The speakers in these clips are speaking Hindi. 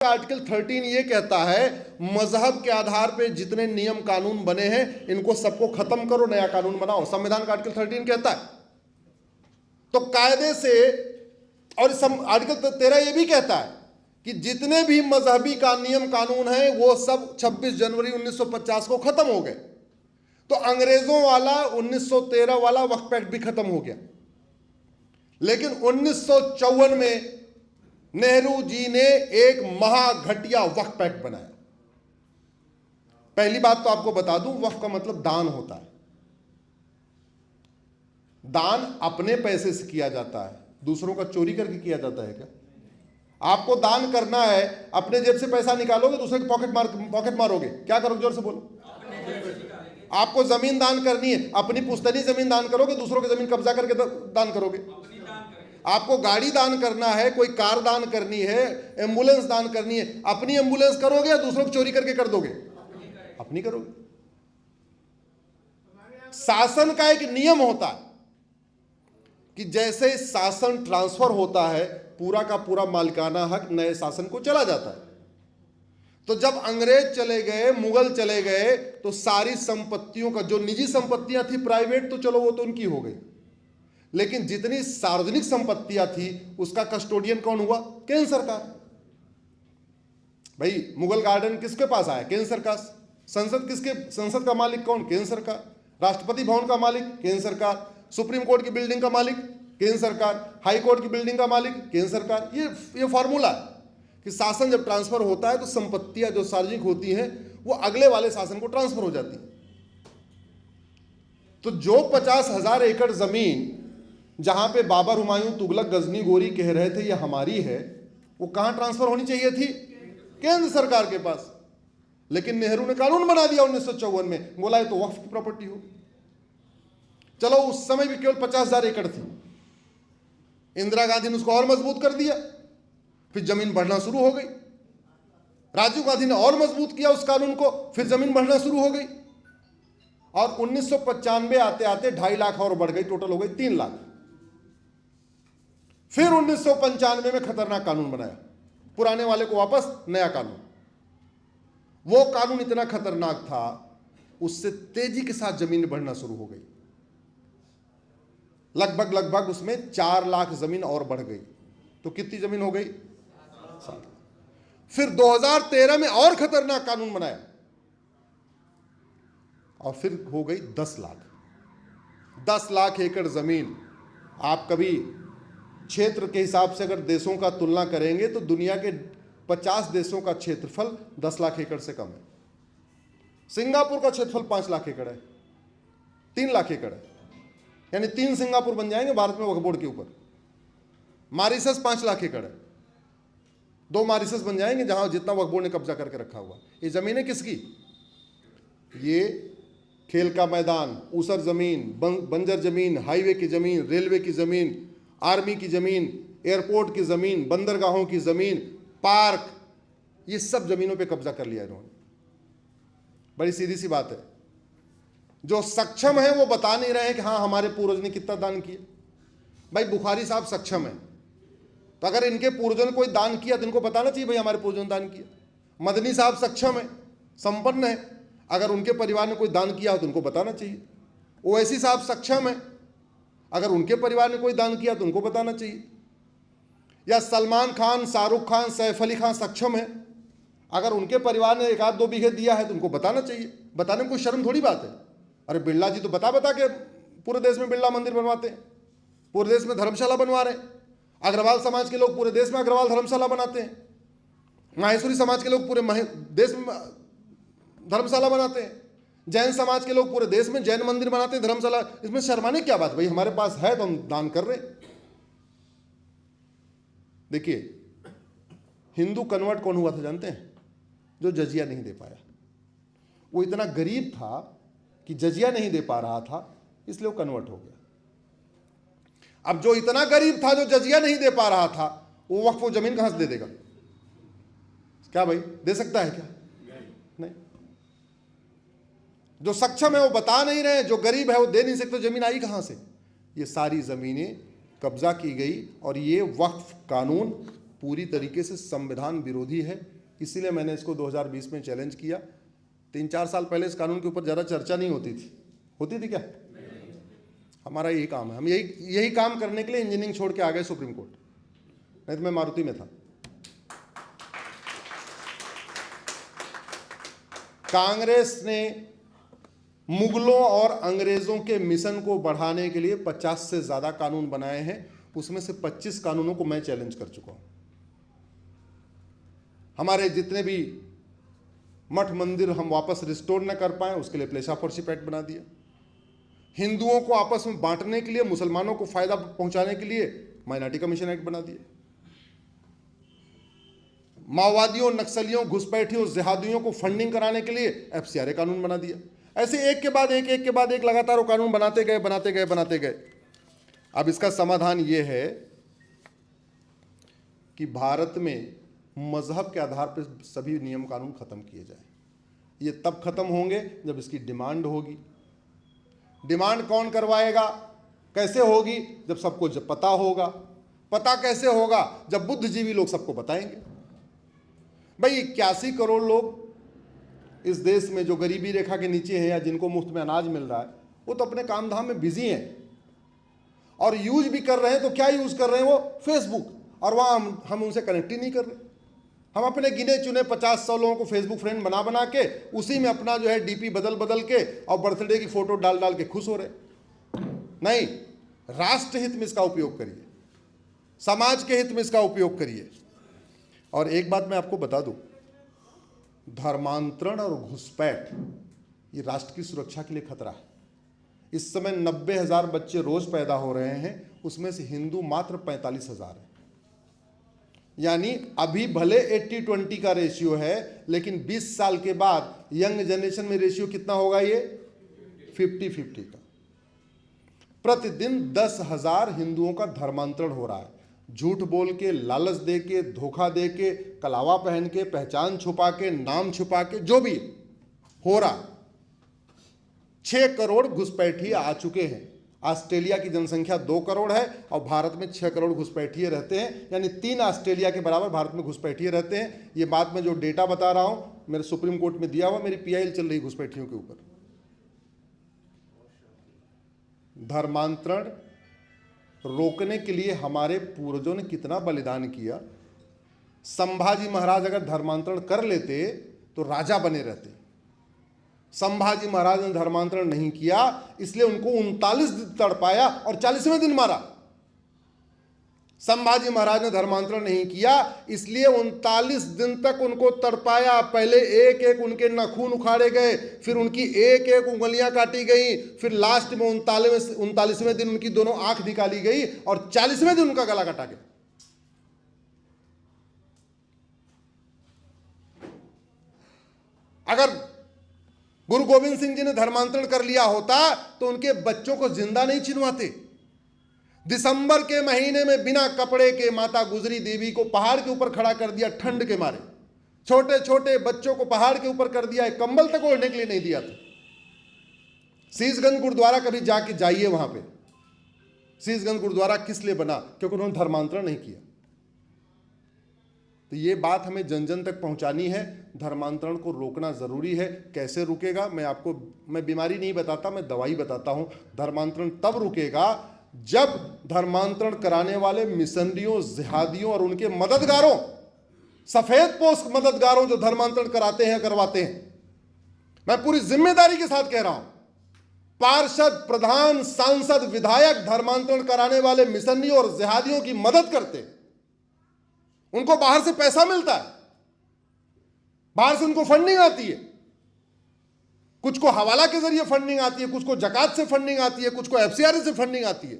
आर्टिकल 13 ये कहता है मजहब के आधार पे जितने नियम कानून बने हैं इनको सबको खत्म करो, नया कानून बनाओ। संविधान का आर्टिकल 13 कहता है। तो कायदे से, और आर्टिकल 13 ये भी कहता है कि जितने भी मजहबी का नियम कानून है वो सब 26 जनवरी 1950 को खत्म हो गए। तो अंग्रेजों वाला 1913 वाला वक्फ एक्ट भी खत्म हो गया। लेकिन 1954 में नेहरू जी ने एक महाघटिया वक्फ एक्ट बनाया। पहली बात तो आपको बता दूं, वक्फ का मतलब दान होता है। दान अपने पैसे से किया जाता है, दूसरों का चोरी करके किया जाता है क्या? आपको दान करना है, अपने जेब से पैसा निकालोगे, दूसरे के पॉकेट मारोगे? क्या करोगे? जोर से बोलो। आपको जमीन दान करनी है, अपनी पुश्तैनी जमीन दान करोगे, दूसरों की जमीन कब्जा करके दान करोगे? आपको गाड़ी दान करना है, कोई कार दान करनी है, एम्बुलेंस दान करनी है, अपनी एम्बुलेंस करोगे या दूसरों को चोरी करके कर दोगे? अपनी करोगे। शासन का एक नियम होता है कि जैसे शासन ट्रांसफर होता है, पूरा का पूरा मालिकाना हक नए शासन को चला जाता है। तो जब अंग्रेज चले गए, मुगल चले गए, तो सारी संपत्तियों का, जो निजी संपत्तियां थी प्राइवेट, तो चलो वो तो उनकी हो गई, लेकिन जितनी सार्वजनिक संपत्तियां थी उसका कस्टोडियन कौन हुआ? केंद्र सरकार। भाई मुगल गार्डन किसके पास आया? केंद्र सरकार। संसद का मालिक कौन? केंद्र सरकार। राष्ट्रपति भवन का मालिक केंद्र सरकार। सुप्रीम कोर्ट की बिल्डिंग का मालिक केंद्र सरकार। हाई कोर्ट की बिल्डिंग का मालिक केंद्र सरकार। ये फॉर्मूला है कि शासन जब ट्रांसफर होता है तो संपत्तियां जो सार्वजनिक होती हैं वो अगले वाले शासन को ट्रांसफर हो जाती है। तो जो 50,000 एकड़ जमीन जहां पे बाबर, हुमायूं, तुगलक, गजनी, गोरी कह रहे थे ये हमारी है, वो कहां ट्रांसफर होनी चाहिए थी? केंद्र सरकार के पास। लेकिन नेहरू ने कानून बना दिया 1954 में, बोला ये तो वक्फ की प्रॉपर्टी हो। चलो उस समय भी केवल 50,000 एकड़ थी। इंदिरा गांधी ने उसको और मजबूत कर दिया, फिर जमीन बढ़ना शुरू हो गई। राजीव गांधी ने और मजबूत किया उस कानून को, फिर जमीन बढ़ना शुरू हो गई। और 1995 आते आते 2.5 लाख और बढ़ गई, टोटल हो गई 3 लाख। फिर 1995 में खतरनाक कानून बनाया, पुराने वाले को वापस, नया कानून। वो कानून इतना खतरनाक था, उससे तेजी के साथ जमीन बढ़ना शुरू हो गई। लगभग उसमें 4 लाख जमीन और बढ़ गई। तो कितनी जमीन हो गई? 7। फिर 2013 में और खतरनाक कानून बनाया और फिर हो गई 10 लाख। 10 लाख एकड़ जमीन। आप कभी क्षेत्र के हिसाब से अगर देशों का तुलना करेंगे तो दुनिया के 50 देशों का क्षेत्रफल 10 लाख एकड़ से कम है। सिंगापुर का क्षेत्रफल 5 लाख एकड़ है, 3 लाख एकड़ है, यानी 3 सिंगापुर बन जाएंगे भारत में वक्फ बोर्ड के ऊपर। मॉरिशस 5 लाख एकड़ है, 2 मॉरिशस बन जाएंगे जहां जितना वक्फ बोर्ड ने कब्जा करके रखा हुआ। ये जमीनें किसकी? ये खेल का मैदान, ऊसर जमीन, बंजर जमीन, हाईवे की जमीन, रेलवे की जमीन, आर्मी की जमीन, एयरपोर्ट की जमीन, बंदरगाहों की जमीन, पार्क, ये सब जमीनों पे कब्जा कर लिया इन्होंने। बड़ी सीधी सी बात है। जो सक्षम है वो बता नहीं रहे हैं कि हाँ हमारे पूर्वज ने कितना दान किया। भाई बुखारी साहब सक्षम है, तो अगर इनके पूर्वजों ने कोई दान किया तो इनको बताना चाहिए भाई हमारे पूर्वजों ने दान किया। मदनी साहब सक्षम है, संपन्न है, अगर उनके परिवार ने कोई दान किया हो तो उनको बताना चाहिए। ओवैसी साहब सक्षम है, अगर उनके परिवार ने कोई दान किया तो उनको बताना चाहिए। या सलमान खान, शाहरुख खान, सैफ अली खान सक्षम है, अगर उनके परिवार ने 1-2 बीघे दिया है तो उनको बताना चाहिए। बताने में कोई शर्म थोड़ी बात है। अरे बिरला जी तो बता के पूरे देश में बिरला मंदिर बनवाते हैं, पूरे देश में धर्मशाला बनवा रहे हैं। अग्रवाल समाज के लोग पूरे देश में अग्रवाल धर्मशाला बनाते हैं। माहेश्वरी समाज के लोग पूरे देश में धर्मशाला बनाते हैं। जैन समाज के लोग पूरे देश में जैन मंदिर बनाते हैं, धर्मशाला। इसमें शर्माने क्या बात? भाई हमारे पास है तो हम दान कर रहे हैं। देखिए हिंदू कन्वर्ट कौन हुआ था जानते हैं? जो जजिया नहीं दे पाया। वो इतना गरीब था कि जजिया नहीं दे पा रहा था, इसलिए वो कन्वर्ट हो गया। अब जो इतना गरीब था, जो जजिया नहीं दे पा रहा था, वो वक्फ वो जमीन कहां से दे देगा? क्या भाई दे सकता है क्या? नहीं। जो सक्षम है वो बता नहीं रहे, जो गरीब है वो दे नहीं सकते। जमीन आई कहां से? ये सारी जमीनें कब्जा की गई और ये वक्फ कानून पूरी तरीके से संविधान विरोधी है। इसीलिए मैंने इसको 2020 में चैलेंज किया। 3-4 साल पहले इस कानून के ऊपर ज़्यादा चर्चा नहीं होती थी क्या? हमारा यही काम है, हम यही काम करने के लिए इंजीनियरिंग छोड़ के आ गए सुप्रीम कोर्ट, नहीं तो मैं मारुति में था। कांग्रेस ने मुगलों और अंग्रेजों के मिशन को बढ़ाने के लिए 50 से ज्यादा कानून बनाए हैं, उसमें से 25 कानूनों को मैं चैलेंज कर चुका हूं। हमारे जितने भी मठ मंदिर हम वापस रिस्टोर न कर पाए, उसके लिए प्लेस ऑफ वर्शिप एक्ट बना दिया। हिंदुओं को आपस में बांटने के लिए, मुसलमानों को फायदा पहुंचाने के लिए माइनॉरिटी कमीशन एक्ट बना दिया। माओवादियों, नक्सलियों, घुसपैठियों, जिहादियों को फंडिंग कराने के लिए एफसीआरए कानून बना दिया। ऐसे एक के बाद एक लगातार वो कानून बनाते गए। अब इसका समाधान ये है कि भारत में मजहब के आधार पर सभी नियम कानून खत्म किए जाए। ये तब खत्म होंगे जब इसकी डिमांड होगी। डिमांड कौन करवाएगा, कैसे होगी? जब सबको जब पता होगा। पता कैसे होगा? जब बुद्धिजीवी लोग सबको बताएंगे। भाई 81 करोड़ लोग इस देश में जो गरीबी रेखा के नीचे हैं या जिनको मुफ्त में अनाज मिल रहा है, वो तो अपने काम धाम में बिजी हैं और यूज भी कर रहे हैं। तो क्या यूज कर रहे हैं? वो फेसबुक, और वहाँ हम उनसे कनेक्ट ही नहीं कर रहे। हम अपने गिने चुने 50-100 लोगों को फेसबुक फ्रेंड बना के उसी में अपना जो है डीपी बदल के और बर्थडे की फोटो डाल के खुश हो रहे। नहीं, राष्ट्र हित में इसका उपयोग करिए, समाज के हित में इसका उपयोग करिए। और एक बात मैं आपको बता दूं, धर्मांतरण और घुसपैठ ये राष्ट्र की सुरक्षा के लिए खतरा है। इस समय 90,000 बच्चे रोज पैदा हो रहे हैं, उसमें से हिंदू मात्र 45,000 है। यानी अभी भले 80-20 का रेशियो है, लेकिन 20 साल के बाद यंग जनरेशन में रेशियो कितना होगा? ये 50-50 का। प्रतिदिन 10,000 हिंदुओं का धर्मांतरण हो रहा है। झूठ बोल के, लालच दे के, धोखा दे के, कलावा पहन के, पहचान छुपा के, नाम छुपा के, जो भी हो रहा। 6 करोड़ घुसपैठिए आ चुके हैं। ऑस्ट्रेलिया की जनसंख्या 2 करोड़ है और भारत में 6 करोड़ घुसपैठिए रहते हैं, यानी 3 ऑस्ट्रेलिया के बराबर भारत में घुसपैठिए रहते हैं। ये बात मैं जो डेटा बता रहा हूं, मेरे सुप्रीम कोर्ट में दिया हुआ, मेरी पीआईएल चल रही घुसपैठियों के ऊपर। धर्मांतरण रोकने के लिए हमारे पूर्वजों ने कितना बलिदान किया। संभाजी महाराज अगर धर्मांतरण कर लेते तो राजा बने रहते। संभाजी महाराज ने धर्मांतरण नहीं किया, इसलिए उनको 39 दिन तड़पाया और 40वें दिन मारा। संभाजी महाराज ने धर्मांतरण नहीं किया, इसलिए 39 दिन तक उनको तड़पाया। पहले एक एक उनके नाखून उखाड़े गए, फिर उनकी एक एक उंगलियां काटी गई, फिर लास्ट में 39वें दिन उनकी दोनों आंख निकाली गई और 40वें दिन उनका गला काटा गया। अगर गुरु गोविंद सिंह जी ने धर्मांतरण कर लिया होता तो उनके बच्चों को जिंदा नहीं छिनवाते। दिसंबर के महीने में बिना कपड़े के माता गुजरी देवी को पहाड़ के ऊपर खड़ा कर दिया ठंड के मारे। छोटे छोटे बच्चों को पहाड़ के ऊपर कर दिया, एक कंबल तक ओढ़ने के लिए नहीं दिया था। शीशगंज गुरुद्वारा कभी जाके जाइए, वहां पे शीशगंज गुरुद्वारा किस लिए बना? क्योंकि उन्होंने धर्मांतरण नहीं किया। तो ये बात हमें जन जन तक पहुंचानी है। धर्मांतरण को रोकना जरूरी है। कैसे रुकेगा? मैं बीमारी नहीं बताता, मैं दवाई बताता हूं। धर्मांतरण तब रुकेगा जब धर्मांतरण कराने वाले मिशनरियों, जिहादियों और उनके मददगारों, सफेद पोश मददगारों जो धर्मांतरण कराते हैं, करवाते हैं, मैं पूरी जिम्मेदारी के साथ कह रहा हूं, पार्षद, प्रधान, सांसद, विधायक धर्मांतरण कराने वाले मिशनरियों और जिहादियों की मदद करते हैं। उनको बाहर से पैसा मिलता है, बाहर से उनको फंडिंग आती है। कुछ को हवाला के जरिए फंडिंग आती है, कुछ को जकात से फंडिंग आती है, कुछ को एफसीआरए से फंडिंग आती है।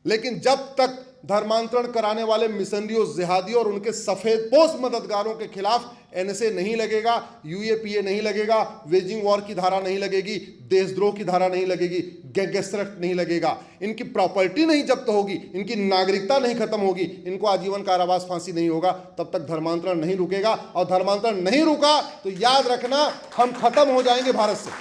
लेकिन जब तक धर्मांतरण कराने वाले मिशनरियों, जिहादियों और उनके सफेदपोश मददगारों के खिलाफ एनएसए नहीं लगेगा, यूएपीए नहीं लगेगा, वेजिंग वॉर की धारा नहीं लगेगी, देशद्रोह की धारा नहीं लगेगी, गैंगस्टर एक्ट नहीं लगेगा, इनकी प्रॉपर्टी नहीं जब्त होगी, इनकी नागरिकता नहीं खत्म होगी, इनको आजीवन कारावास, फांसी नहीं होगा, तब तक धर्मांतरण नहीं रुकेगा। और धर्मांतरण नहीं रुका तो याद रखना, हम खत्म हो जाएंगे भारत से।